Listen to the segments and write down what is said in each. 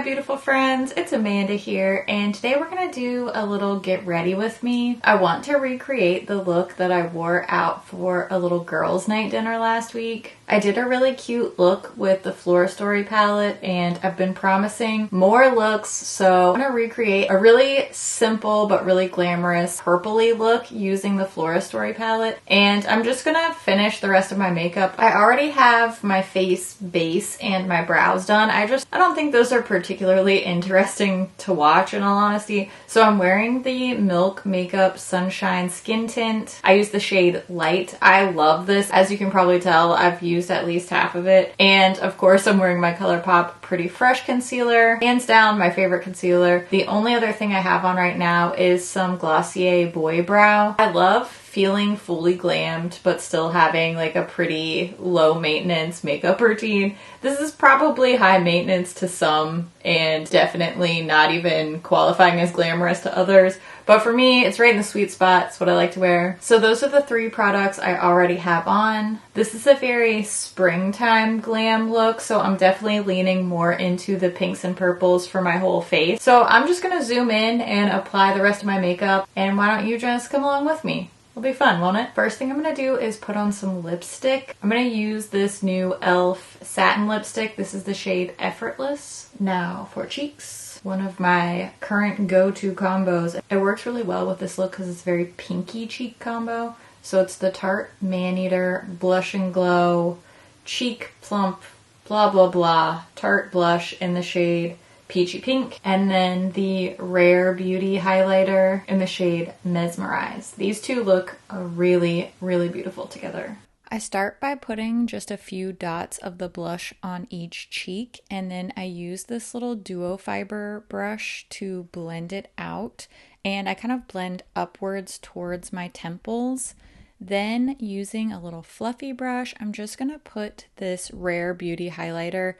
beautiful friends, it's Amanda here, and today we're gonna do a little get ready with me. I want to recreate the look that I wore out for a little girls' night dinner last week. I did a really cute look with the Flora Story palette, and I've been promising more looks, so I'm gonna recreate a really simple but really glamorous purpley look using the Flora Story palette, and I'm just gonna finish the rest of my makeup. I already have my face base and my brows done. I don't think those are particularly interesting to watch, in all honesty. So I'm wearing the Milk Makeup Sunshine Skin Tint. I use the shade Light. I love this. As you can probably tell, I've used at least half of it. And of course, I'm wearing my ColourPop Pretty Fresh concealer. Hands down, my favorite concealer. The only other thing I have on right now is some Glossier Boy Brow. I love feeling fully glammed but still having like a pretty low maintenance makeup routine. This is probably high maintenance to some and definitely not even qualifying as glamorous to others, but for me it's right in the sweet spot. It's what I like to wear. So those are the three products I already have on. This is a very springtime glam look, so I'm definitely leaning more into the pinks and purples for my whole face. So I'm just gonna zoom in and apply the rest of my makeup, and why don't you just come along with me? It'll be fun, won't it? First thing I'm gonna do is put on some lipstick. I'm gonna use this new e.l.f. satin lipstick. This is the shade Effortless. Now for cheeks. One of my current go-to combos. It works really well with this look because it's a very pinky cheek combo. So it's the Tarte Maneater Blush and Glow Cheek Plump blah blah blah Tarte blush in the shade Peachy Pink, and then the Rare Beauty highlighter in the shade Mesmerize. These two look really, really beautiful together. I start by putting just a few dots of the blush on each cheek, and then I use this little duo fiber brush to blend it out, and I kind of blend upwards towards my temples. Then using a little fluffy brush, I'm just gonna put this Rare Beauty highlighter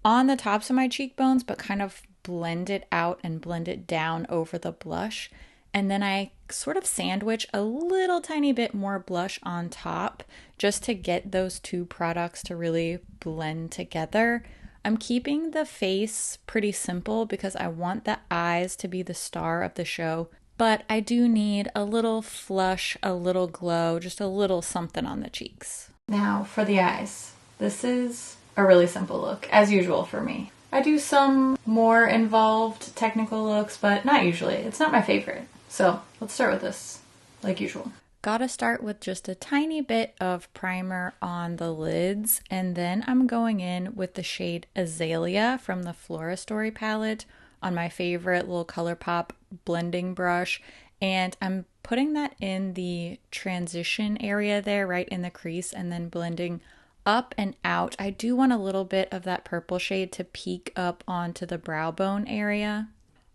on the tops of my cheekbones, but kind of blend it out and blend it down over the blush. And then I sort of sandwich a little tiny bit more blush on top just to get those two products to really blend together. I'm keeping the face pretty simple because I want the eyes to be the star of the show, but I do need a little flush, a little glow, just a little something on the cheeks. Now for the eyes. This is a really simple look, as usual for me. I do some more involved technical looks, but not usually. It's not my favorite. So let's start with this, like usual. Gotta start with just a tiny bit of primer on the lids, and then I'm going in with the shade Azalea from the Flora Story palette on my favorite little ColourPop blending brush, and I'm putting that in the transition area there, right in the crease, and then blending up and out. I do want a little bit of that purple shade to peek up onto the brow bone area.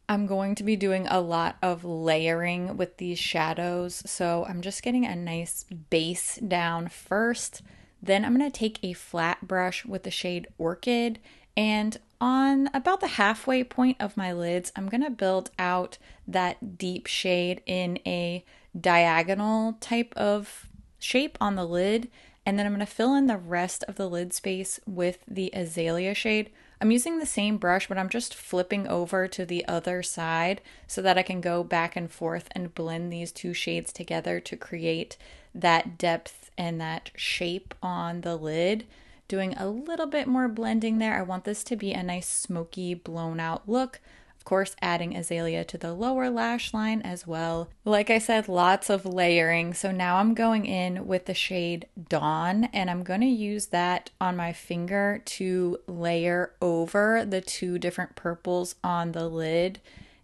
I'm going to be doing a lot of layering with these shadows, so I'm just getting a nice base down first. Then I'm going to take a flat brush with the shade Orchid, and on about the halfway point of my lids, I'm going to build out that deep shade in a diagonal type of shape on the lid. And then I'm going to fill in the rest of the lid space with the Azalea shade. I'm using the same brush, but I'm just flipping over to the other side so that I can go back and forth and blend these two shades together to create that depth and that shape on the lid. Doing a little bit more blending there. I want this to be a nice smoky blown out look. Of course, adding Azalea to the lower lash line as well. Like I said, lots of layering. So now I'm going in with the shade Dawn, and I'm going to use that on my finger to layer over the two different purples on the lid.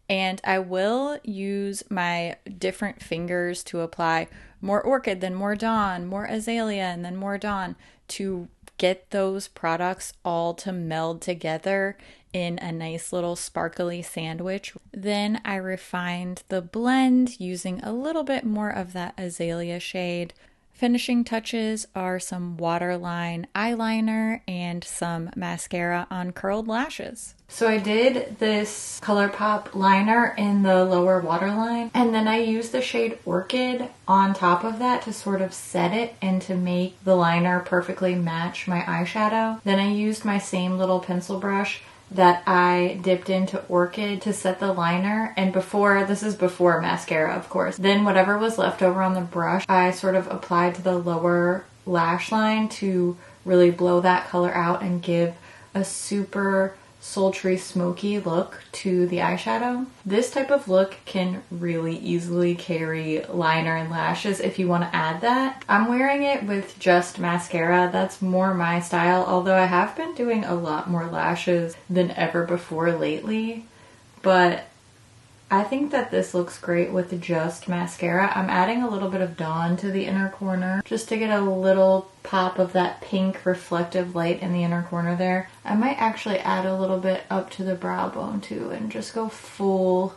And I will use my different fingers to apply more Orchid, then more Dawn, more Azalea, and then more Dawn to get those products all to meld together in a nice little sparkly sandwich. Then I refined the blend using a little bit more of that Azalea shade. Finishing touches are some waterline eyeliner and some mascara on curled lashes. So I did this ColourPop liner in the lower waterline, and then I used the shade Orchid on top of that to sort of set it and to make the liner perfectly match my eyeshadow. Then I used my same little pencil brush that I dipped into Orchid to set the liner, and this is before mascara, of course. Then whatever was left over on the brush, I sort of applied to the lower lash line to really blow that color out and give a super sultry smoky look to the eyeshadow. This type of look can really easily carry liner and lashes if you want to add that. I'm wearing it with just mascara. That's more my style, although I have been doing a lot more lashes than ever before lately. But I think that this looks great with just mascara. I'm adding a little bit of Dawn to the inner corner just to get a little pop of that pink reflective light in the inner corner there. I might actually add a little bit up to the brow bone too and just go full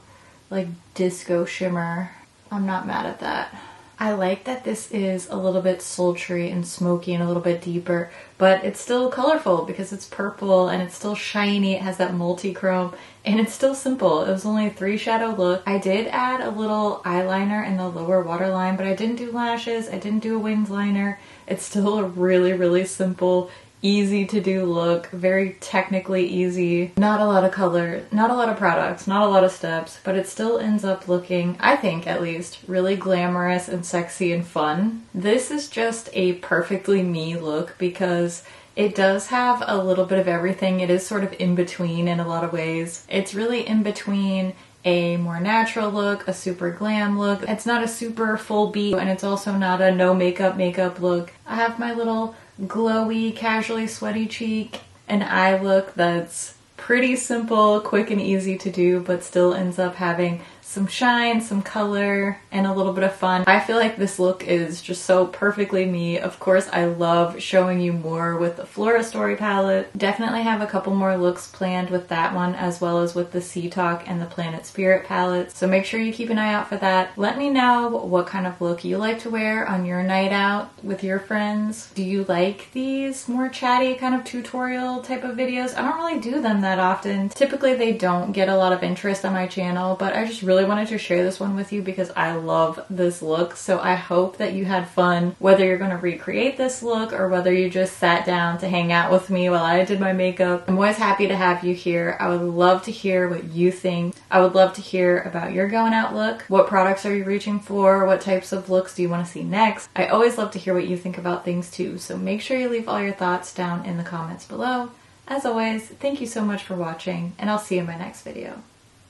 like disco shimmer. I'm not mad at that. I like that this is a little bit sultry and smoky and a little bit deeper, but it's still colorful because it's purple and it's still shiny. It has that multi-chrome and it's still simple. It was only a 3 shadow look. I did add a little eyeliner in the lower waterline, but I didn't do lashes. I didn't do a winged liner. It's still a really, really simple, easy to do look, very technically easy. Not a lot of color, not a lot of products, not a lot of steps, but it still ends up looking, I think at least, really glamorous and sexy and fun. This is just a perfectly me look because it does have a little bit of everything. It is sort of in between in a lot of ways. It's really in between a more natural look, a super glam look. It's not a super full beat, and it's also not a no makeup look. I have my little glowy, casually sweaty cheek, an eye look that's pretty simple, quick and easy to do, but still ends up having some shine, some color, and a little bit of fun. I feel like this look is just so perfectly me. Of course, I love showing you more with the Flora Story palette. Definitely have a couple more looks planned with that one, as well as with the Sea Talk and the Planet Spirit palettes. So make sure you keep an eye out for that. Let me know what kind of look you like to wear on your night out with your friends. Do you like these more chatty kind of tutorial type of videos? I don't really do them that often. Typically they don't get a lot of interest on my channel, but I just really wanted to share this one with you because I love this look. So I hope that you had fun, whether you're going to recreate this look or whether you just sat down to hang out with me while I did my makeup. I'm always happy to have you here. I would love to hear what you think. I would love to hear about your going out look. What products are you reaching for? What types of looks do you want to see next? I always love to hear what you think about things too. So make sure you leave all your thoughts down in the comments below. As always, thank you so much for watching, and I'll see you in my next video.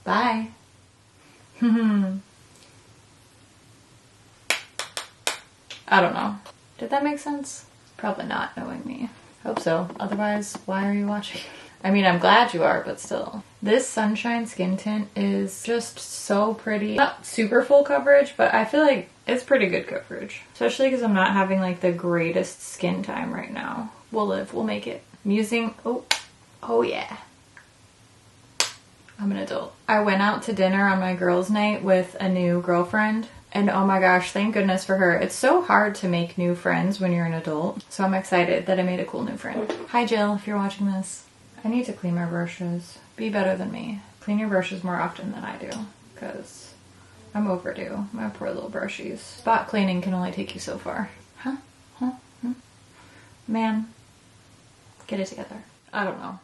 Bye! I don't know. Did that make sense? Probably not, knowing me. Hope so. Otherwise, why are you watching? I mean, I'm glad you are, but still. This Sunshine Skin Tint is just so pretty. Not super full coverage, but I feel like it's pretty good coverage. Especially because I'm not having like the greatest skin time right now. We'll live. We'll make it. I'm using... Oh yeah. I'm an adult. I went out to dinner on my girls' night with a new girlfriend, and oh my gosh, thank goodness for her. It's so hard to make new friends when you're an adult, so I'm excited that I made a cool new friend. Hi Jill, if you're watching this. I need to clean my brushes. Be better than me. Clean your brushes more often than I do, because I'm overdue. My poor little brushies. Spot cleaning can only take you so far. Huh? Man, get it together. I don't know.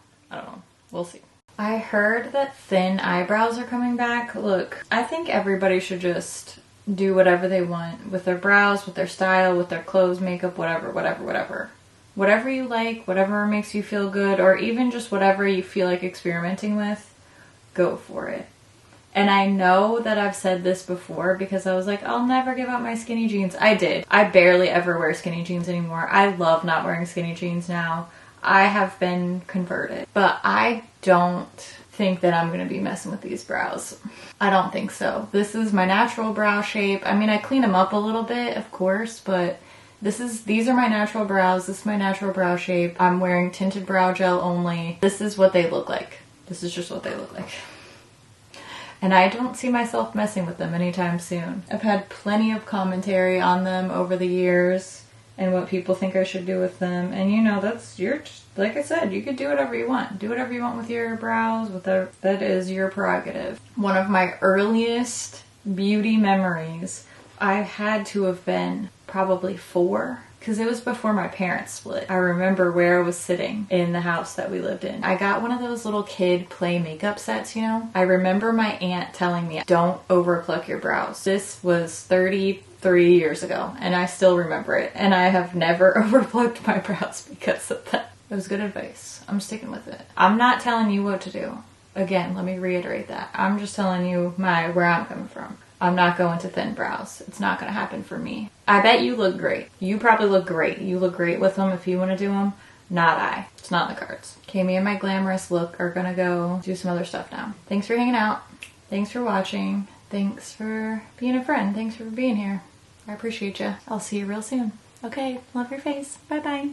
We'll see. I heard that thin eyebrows are coming back. Look, I think everybody should just do whatever they want with their brows, with their style, with their clothes, makeup, whatever. Whatever you like, whatever makes you feel good, or even just whatever you feel like experimenting with, go for it. And I know that I've said this before because I was like, I'll never give up my skinny jeans. I did. I barely ever wear skinny jeans anymore. I love not wearing skinny jeans now. I have been converted, but I don't think that I'm going to be messing with these brows. I don't think so. This is my natural brow shape. I mean, I clean them up a little bit, of course, but these are my natural brows. This is my natural brow shape. I'm wearing tinted brow gel only. This is what they look like. This is just what they look like. And I don't see myself messing with them anytime soon. I've had plenty of commentary on them over the years and what people think I should do with them. And you know, that's like I said, you could do whatever you want. Do whatever you want with your brows. That is your prerogative. One of my earliest beauty memories I had to have been probably 4, because it was before my parents split. I remember where I was sitting in the house that we lived in. I got one of those little kid play makeup sets, you know? I remember my aunt telling me, don't overpluck your brows. This was 33 years ago, and I still remember it. And I have never overplucked my brows because of that. It was good advice. I'm sticking with it. I'm not telling you what to do. Again, let me reiterate that. I'm just telling you where I'm coming from. I'm not going to thin brows. It's not going to happen for me. I bet you look great. You probably look great. You look great with them if you want to do them. Not I. It's not in the cards. Okay, me and my glamorous look are going to go do some other stuff now. Thanks for hanging out. Thanks for watching. Thanks for being a friend. Thanks for being here. I appreciate you. I'll see you real soon. Okay, love your face. Bye-bye.